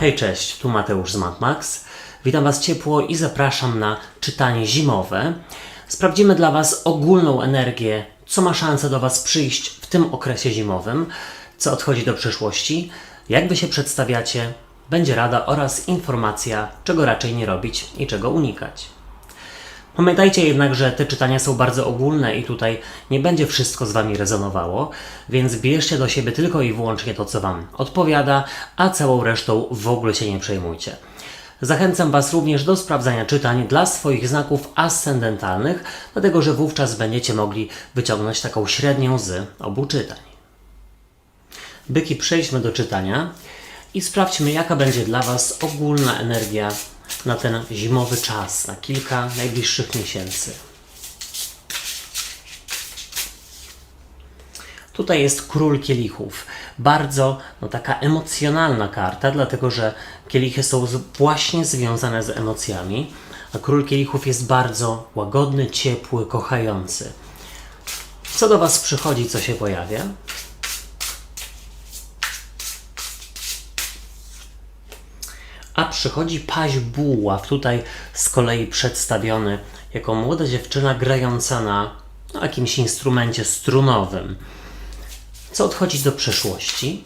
Hej, cześć, tu Mateusz z MatMax. Witam Was ciepło i zapraszam na czytanie zimowe. Sprawdzimy dla Was ogólną energię, co ma szansę do Was przyjść w tym okresie zimowym, co odchodzi do przyszłości, jak Wy się przedstawiacie, będzie rada oraz informacja, czego raczej nie robić i czego unikać. Pamiętajcie jednak, że te czytania są bardzo ogólne i tutaj nie będzie wszystko z Wami rezonowało, więc bierzcie do siebie tylko i wyłącznie to, co Wam odpowiada, a całą resztą w ogóle się nie przejmujcie. Zachęcam Was również do sprawdzania czytań dla swoich znaków ascendentalnych, dlatego że wówczas będziecie mogli wyciągnąć taką średnią z obu czytań. Byki, przejdźmy do czytania i sprawdźmy, jaka będzie dla Was ogólna energia na ten zimowy czas, na kilka najbliższych miesięcy. Tutaj jest Król Kielichów. Bardzo taka emocjonalna karta, dlatego że kielichy są właśnie związane z emocjami, a Król Kielichów jest bardzo łagodny, ciepły, kochający. Co do Was przychodzi, co się pojawia? A przychodzi Paź Buław, tutaj z kolei przedstawiony jako młoda dziewczyna grająca na jakimś instrumencie strunowym. Co odchodzi do przeszłości?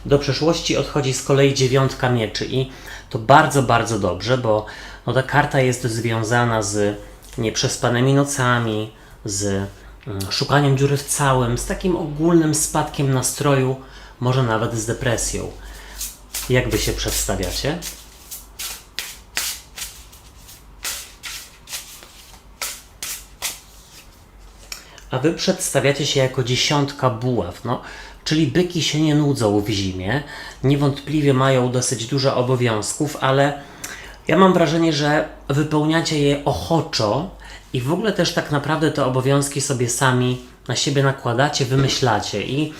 Do przeszłości odchodzi z kolei 9 mieczy i to bardzo, bardzo dobrze, bo ta karta jest związana z nieprzespanymi nocami, z szukaniem dziury w całym, z takim ogólnym spadkiem nastroju, może nawet z depresją. Jak Wy się przedstawiacie? A Wy przedstawiacie się jako 10 buław, czyli byki się nie nudzą w zimie, niewątpliwie mają dosyć dużo obowiązków, ale ja mam wrażenie, że wypełniacie je ochoczo i w ogóle też tak naprawdę te obowiązki sobie sami na siebie nakładacie, wymyślacie i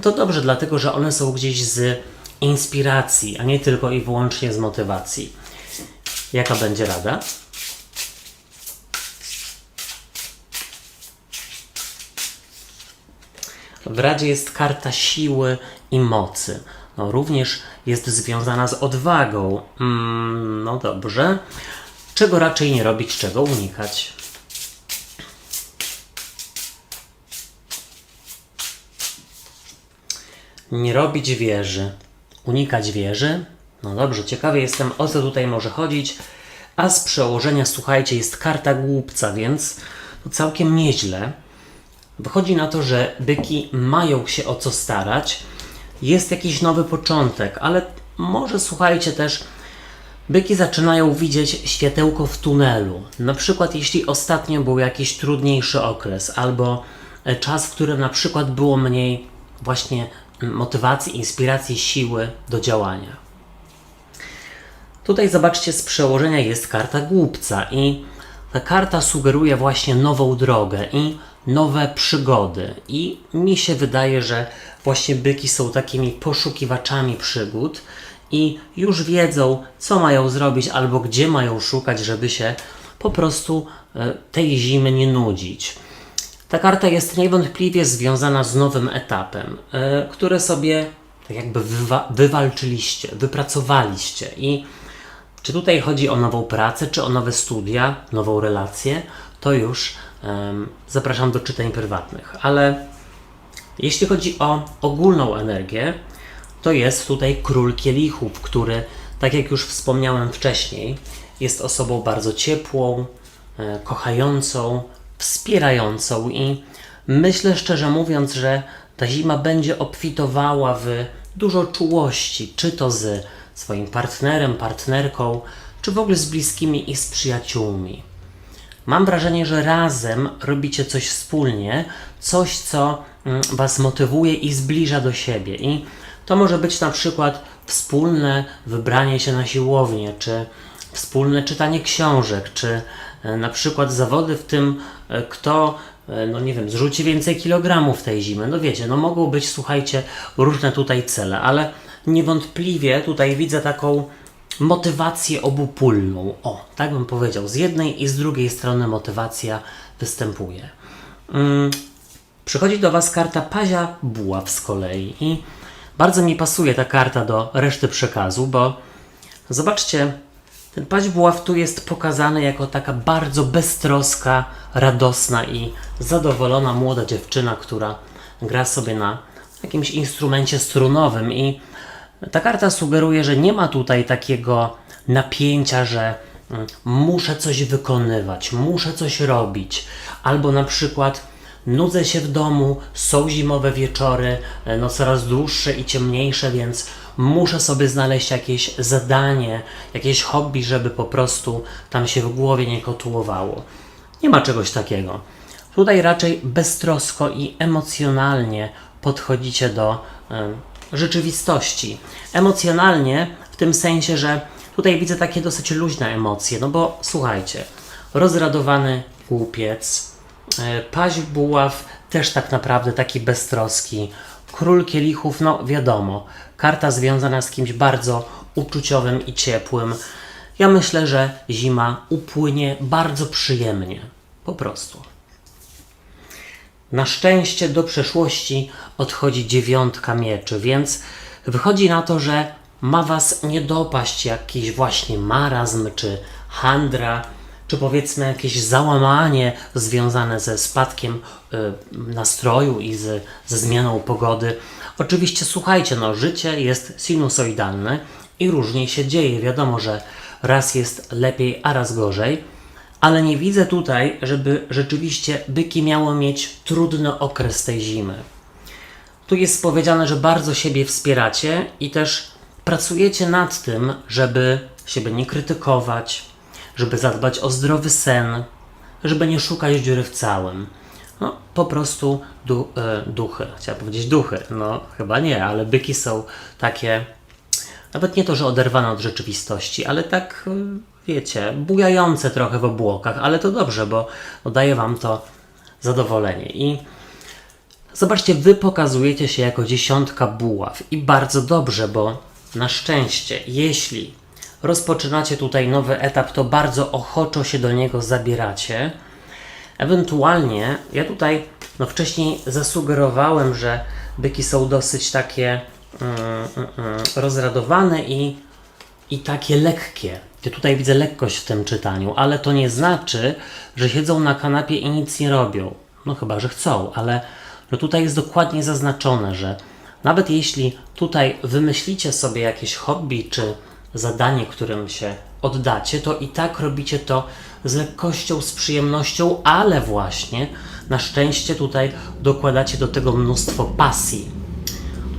to dobrze, dlatego że one są gdzieś z inspiracji, a nie tylko i wyłącznie z motywacji. Jaka będzie rada? W Radzie jest karta siły i mocy. Również jest związana z odwagą. No dobrze. Czego raczej nie robić, czego unikać? Nie robić wieży. Unikać wieży? No dobrze, ciekawy jestem, o co tutaj może chodzić. A z przełożenia, słuchajcie, jest karta głupca, więc to całkiem nieźle. Wychodzi na to, że byki mają się o co starać. Jest jakiś nowy początek, ale może, słuchajcie, też byki zaczynają widzieć światełko w tunelu. Na przykład jeśli ostatnio był jakiś trudniejszy okres, albo czas, w którym na przykład było mniej właśnie motywacji, inspiracji, siły do działania. Tutaj zobaczcie, z przełożenia jest karta głupca i ta karta sugeruje właśnie nową drogę i nowe przygody. I mi się wydaje, że właśnie byki są takimi poszukiwaczami przygód i już wiedzą, co mają zrobić albo gdzie mają szukać, żeby się po prostu tej zimy nie nudzić. Ta karta jest niewątpliwie związana z nowym etapem, który sobie tak jakby wywalczyliście, wypracowaliście. I czy tutaj chodzi o nową pracę, czy o nowe studia, nową relację, to już zapraszam do czytań prywatnych. Ale jeśli chodzi o ogólną energię, to jest tutaj Król Kielichów, który, tak jak już wspomniałem wcześniej, jest osobą bardzo ciepłą, kochającą, wspierającą i myślę, szczerze mówiąc, że ta zima będzie obfitowała w dużo czułości, czy to z swoim partnerem, partnerką, czy w ogóle z bliskimi i z przyjaciółmi. Mam wrażenie, że razem robicie coś wspólnie, coś, co Was motywuje i zbliża do siebie. I to może być na przykład wspólne wybranie się na siłownię, czy wspólne czytanie książek, czy na przykład zawody w tym, kto, zrzuci więcej kilogramów tej zimy. No wiecie, mogą być, słuchajcie, różne tutaj cele, ale niewątpliwie tutaj widzę taką motywację obopólną. O, tak bym powiedział. Z jednej i z drugiej strony motywacja występuje. Przychodzi do Was karta Pazia Buław z kolei i bardzo mi pasuje ta karta do reszty przekazu, bo zobaczcie, ten Paź Buław tu jest pokazany jako taka bardzo beztroska, radosna i zadowolona młoda dziewczyna, która gra sobie na jakimś instrumencie strunowym i ta karta sugeruje, że nie ma tutaj takiego napięcia, że muszę coś wykonywać, muszę coś robić, albo na przykład nudzę się w domu, są zimowe wieczory, no coraz dłuższe i ciemniejsze, więc muszę sobie znaleźć jakieś zadanie, jakieś hobby, żeby po prostu tam się w głowie nie kotłowało. Nie ma czegoś takiego. Tutaj raczej beztrosko i emocjonalnie podchodzicie do rzeczywistości. Emocjonalnie w tym sensie, że tutaj widzę takie dosyć luźne emocje, no bo słuchajcie, rozradowany głupiec, Paź Buław też tak naprawdę taki beztroski, Król Kielichów, no wiadomo, karta związana z kimś bardzo uczuciowym i ciepłym. Ja myślę, że zima upłynie bardzo przyjemnie, po prostu. Na szczęście do przeszłości odchodzi 9 mieczy, więc wychodzi na to, że ma Was nie dopaść jakiś właśnie marazm, czy handra, czy powiedzmy jakieś załamanie związane ze spadkiem nastroju i ze zmianą pogody. Oczywiście słuchajcie, no życie jest sinusoidalne i różnie się dzieje. Wiadomo, że raz jest lepiej, a raz gorzej, ale nie widzę tutaj, żeby rzeczywiście byki miało mieć trudny okres tej zimy. Tu jest powiedziane, że bardzo siebie wspieracie i też pracujecie nad tym, żeby siebie nie krytykować, żeby zadbać o zdrowy sen, żeby nie szukać dziury w całym. No, po prostu duchy. Chciałem powiedzieć duchy. No, chyba nie, ale byki są takie, nawet nie to, że oderwane od rzeczywistości, ale tak, wiecie, bujające trochę w obłokach, ale to dobrze, bo daje Wam to zadowolenie. I zobaczcie, Wy pokazujecie się jako 10 buław i bardzo dobrze, bo na szczęście, jeśli rozpoczynacie tutaj nowy etap, to bardzo ochoczo się do niego zabieracie. Ewentualnie, ja tutaj wcześniej zasugerowałem, że byki są dosyć takie rozradowane i takie lekkie. Ja tutaj widzę lekkość w tym czytaniu, ale to nie znaczy, że siedzą na kanapie i nic nie robią. No chyba, że chcą, ale no tutaj jest dokładnie zaznaczone, że nawet jeśli tutaj wymyślicie sobie jakieś hobby czy zadanie, którym się oddacie, to i tak robicie to z lekkością, z przyjemnością, ale właśnie na szczęście tutaj dokładacie do tego mnóstwo pasji.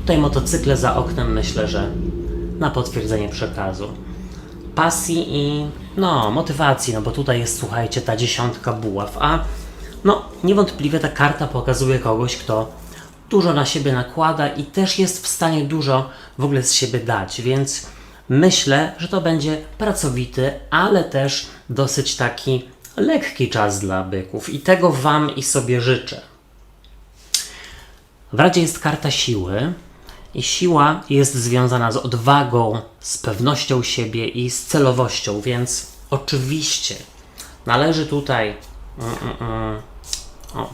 Tutaj motocykle za oknem, myślę, że na potwierdzenie przekazu. Pasji i motywacji, no bo tutaj jest, słuchajcie, ta 10 buław, a niewątpliwie ta karta pokazuje kogoś, kto dużo na siebie nakłada i też jest w stanie dużo w ogóle z siebie dać, więc myślę, że to będzie pracowity, ale też dosyć taki lekki czas dla byków i tego Wam i sobie życzę. W Radzie jest karta siły i siła jest związana z odwagą, z pewnością siebie i z celowością, więc oczywiście należy tutaj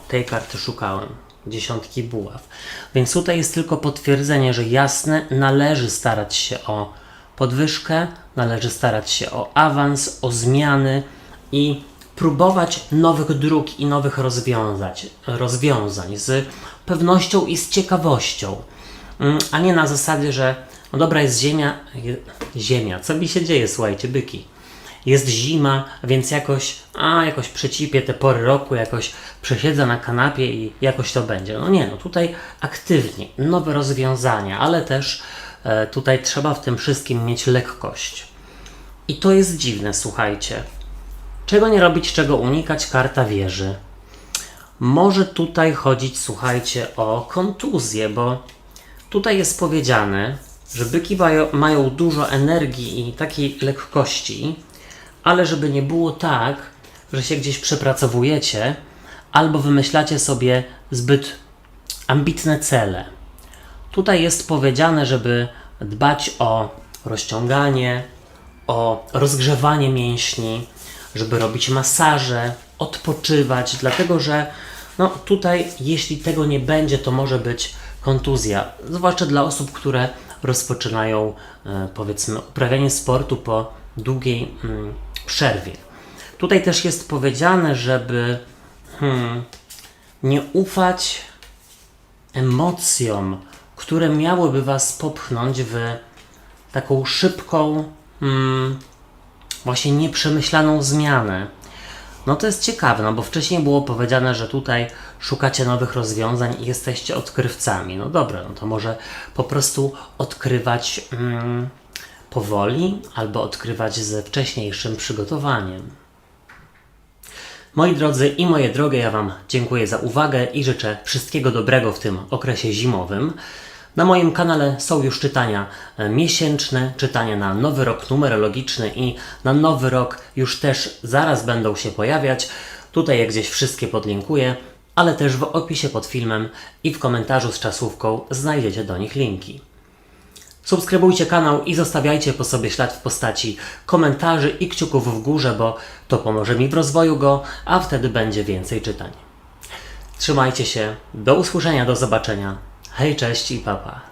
tej karty szukałem, 10 buław, więc tutaj jest tylko potwierdzenie, że jasne, należy starać się o podwyżkę, należy starać się o awans, o zmiany i próbować nowych dróg i nowych rozwiązań z pewnością i z ciekawością, a nie na zasadzie, że no dobra, jest ziemia, co mi się dzieje, słuchajcie, byki, jest zima, więc jakoś przecipię te pory roku, jakoś przesiedzę na kanapie i jakoś to będzie. No nie, tutaj aktywnie, nowe rozwiązania, ale też tutaj trzeba w tym wszystkim mieć lekkość. I to jest dziwne, słuchajcie. Czego nie robić, czego unikać, karta wieży. Może tutaj chodzić, słuchajcie, o kontuzję, bo tutaj jest powiedziane, że byki mają dużo energii i takiej lekkości, ale żeby nie było tak, że się gdzieś przepracowujecie albo wymyślacie sobie zbyt ambitne cele. Tutaj jest powiedziane, żeby dbać o rozciąganie, o rozgrzewanie mięśni, żeby robić masaże, odpoczywać, dlatego że No tutaj, jeśli tego nie będzie, to może być kontuzja, zwłaszcza dla osób, które rozpoczynają, powiedzmy, uprawianie sportu po długiej przerwie. Tutaj też jest powiedziane, żeby nie ufać emocjom, które miałyby Was popchnąć w taką szybką, właśnie nieprzemyślaną zmianę. No to jest ciekawe, no bo wcześniej było powiedziane, że tutaj szukacie nowych rozwiązań i jesteście odkrywcami. No dobra, no to może po prostu odkrywać powoli albo odkrywać ze wcześniejszym przygotowaniem. Moi drodzy i moje drogie, ja Wam dziękuję za uwagę i życzę wszystkiego dobrego w tym okresie zimowym. Na moim kanale są już czytania miesięczne, czytania na nowy rok numerologiczny i na nowy rok już też zaraz będą się pojawiać. Tutaj jak gdzieś wszystkie podlinkuję, ale też w opisie pod filmem i w komentarzu z czasówką znajdziecie do nich linki. Subskrybujcie kanał i zostawiajcie po sobie ślad w postaci komentarzy i kciuków w górze, bo to pomoże mi w rozwoju go, a wtedy będzie więcej czytań. Trzymajcie się, do usłyszenia, do zobaczenia. Hej, cześć i pa pa.